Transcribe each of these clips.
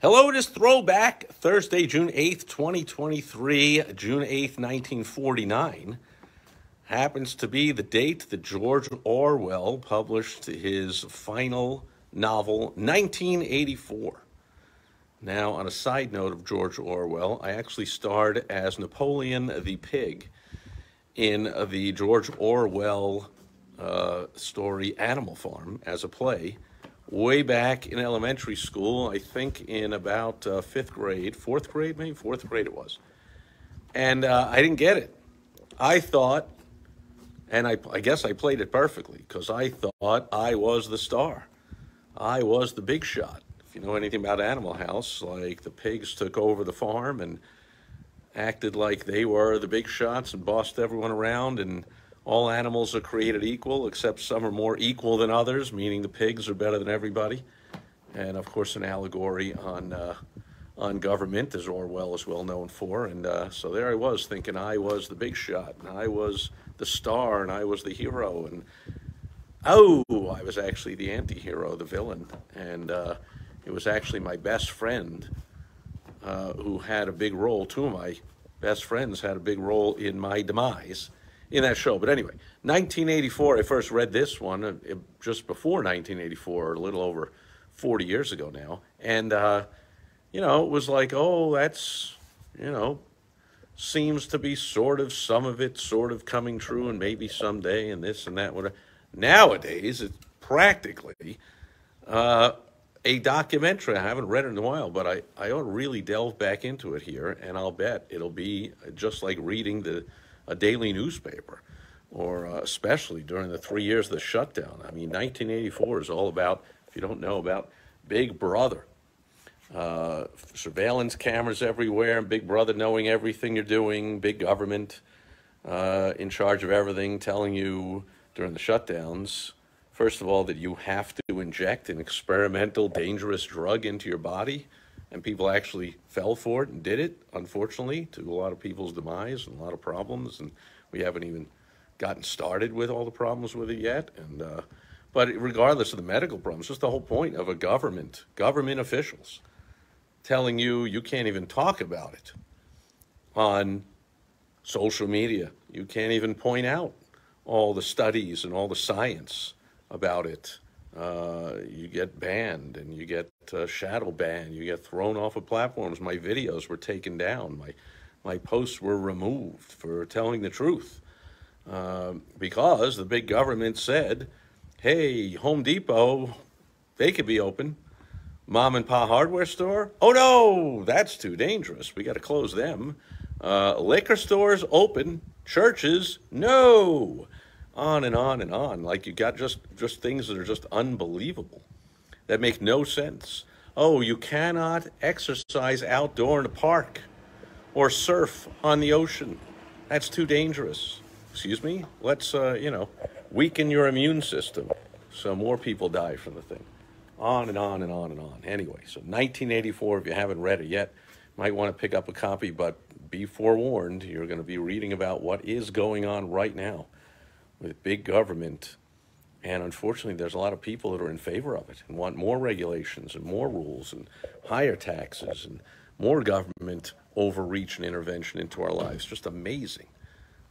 Hello, it is Throwback, Thursday, June 8th, 2023, June 8th, 1949. Happens to be the date that George Orwell published his final novel, 1984. Now, on a side note of George Orwell, I actually starred as Napoleon the Pig in the George Orwell story Animal Farm as a play way back in elementary school, I think in about fourth grade it was. And I didn't get it. I thought, and I guess I played it perfectly, because I thought I was the star. I was the big shot. If you know anything about Animal House, like the pigs took over the farm and acted like they were the big shots and bossed everyone around, and all animals are created equal, except some are more equal than others, meaning the pigs are better than everybody. And of course, an allegory on government, as Orwell is well known for. And so there I was, thinking I was the big shot, and I was the star, and I was the hero. And oh, I was actually the anti-hero, the villain. And it was actually my best friend who had a big role. Two of my best friends had a big role in my demise in that show. But anyway, 1984, I first read this one just before 1984, a little over 40 years ago now. And, you know, it was like, oh, that's, you know, seems to be sort of, some of it sort of coming true, and maybe someday, and this and that. Whatever. Nowadays, it's practically a documentary. I haven't read it in a while, but I ought to really delve back into it here, and I'll bet it'll be just like reading a daily newspaper, or especially during the 3 years of the shutdown. I mean, 1984 is all about, if you don't know, about Big Brother. Surveillance cameras everywhere, and Big Brother knowing everything you're doing, big government in charge of everything, telling you during the shutdowns, first of all, that you have to inject an experimental, dangerous drug into your body. And people actually fell for it and did it, unfortunately, to a lot of people's demise and a lot of problems. And we haven't even gotten started with all the problems with it yet. And but regardless of the medical problems, just the whole point of a government officials telling you you can't even talk about it on social media. You can't even point out all the studies and all the science about it. You get banned, and you get shadow banned. You get thrown off of platforms. My videos were taken down. My posts were removed for telling the truth, because the big government said, hey, Home Depot, they could be open. Mom and Pa hardware store? Oh, no, that's too dangerous. We got to close them. Liquor stores open. Churches, no. On and on and on. Like, you got just things that are just unbelievable, that make no sense. Oh, you cannot exercise outdoor in a park or surf on the ocean. That's too dangerous. Excuse me? Let's, you know, weaken your immune system so more people die from the thing. On and on and on and on. Anyway, so 1984, if you haven't read it yet, might want to pick up a copy, but be forewarned, you're going to be reading about what is going on right now with big government. And unfortunately, there's a lot of people that are in favor of it and want more regulations and more rules and higher taxes and more government overreach and intervention into our lives. Just amazing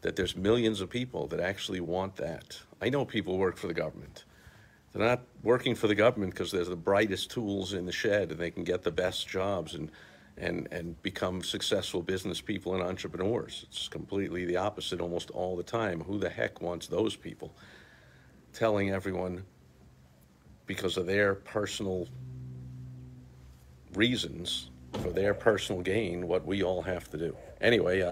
that there's millions of people that actually want that. I know people work for the government. They're not working for the government because they're the brightest tools in the shed and they can get the best jobs and become successful business people and entrepreneurs. It's completely the opposite almost all the time. Who the heck wants those people telling everyone, because of their personal reasons, for their personal gain, what we all have to do? Anyway,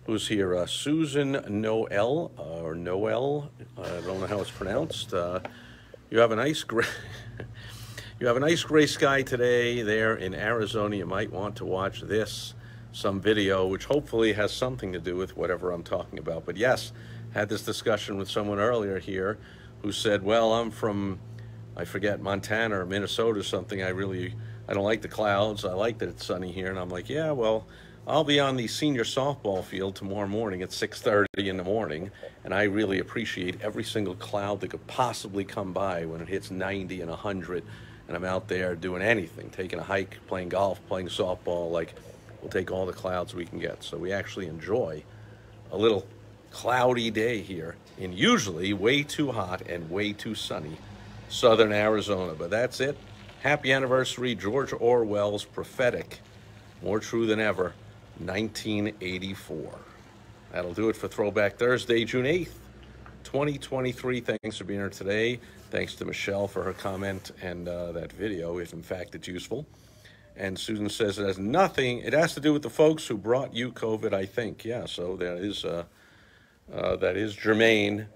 who's here? Susan Noel, or Noel, I don't know how it's pronounced. You have a nice You have a nice gray sky today there in Arizona. You might want to watch some video, which hopefully has something to do with whatever I'm talking about. But yes, had this discussion with someone earlier here who said, well, I'm from, I forget, Montana or Minnesota or something. I don't like the clouds. I like that it's sunny here. And I'm like, yeah, well, I'll be on the senior softball field tomorrow morning at 6:30 in the morning, and I really appreciate every single cloud that could possibly come by when it hits 90 and 100 and I'm out there doing anything, taking a hike, playing golf, playing softball, like we'll take all the clouds we can get. So we actually enjoy a little cloudy day here in usually way too hot and way too sunny southern Arizona. But that's it. Happy anniversary, George Orwell's Prophetic, more true than ever, 1984. That'll do it for Throwback Thursday, June 8th, 2023. Thanks for being here today. Thanks to Michelle for her comment and that video, if in fact it's useful. And Susan says it has nothing, it has to do with the folks who brought you COVID, I think. Yeah, so that is germane.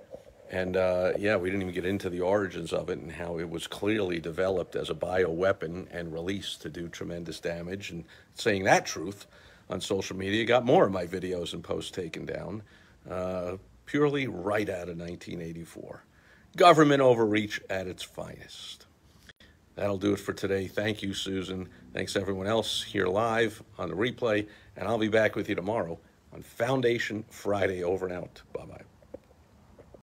And yeah, we didn't even get into the origins of it and how it was clearly developed as a bioweapon and released to do tremendous damage. And saying that truth on social media got more of my videos and posts taken down, purely right out of 1984. Government overreach at its finest. That'll do it for today. Thank you, Susan. Thanks everyone else here live on the replay. And I'll be back with you tomorrow on Foundation Friday. Over and out. Bye-bye.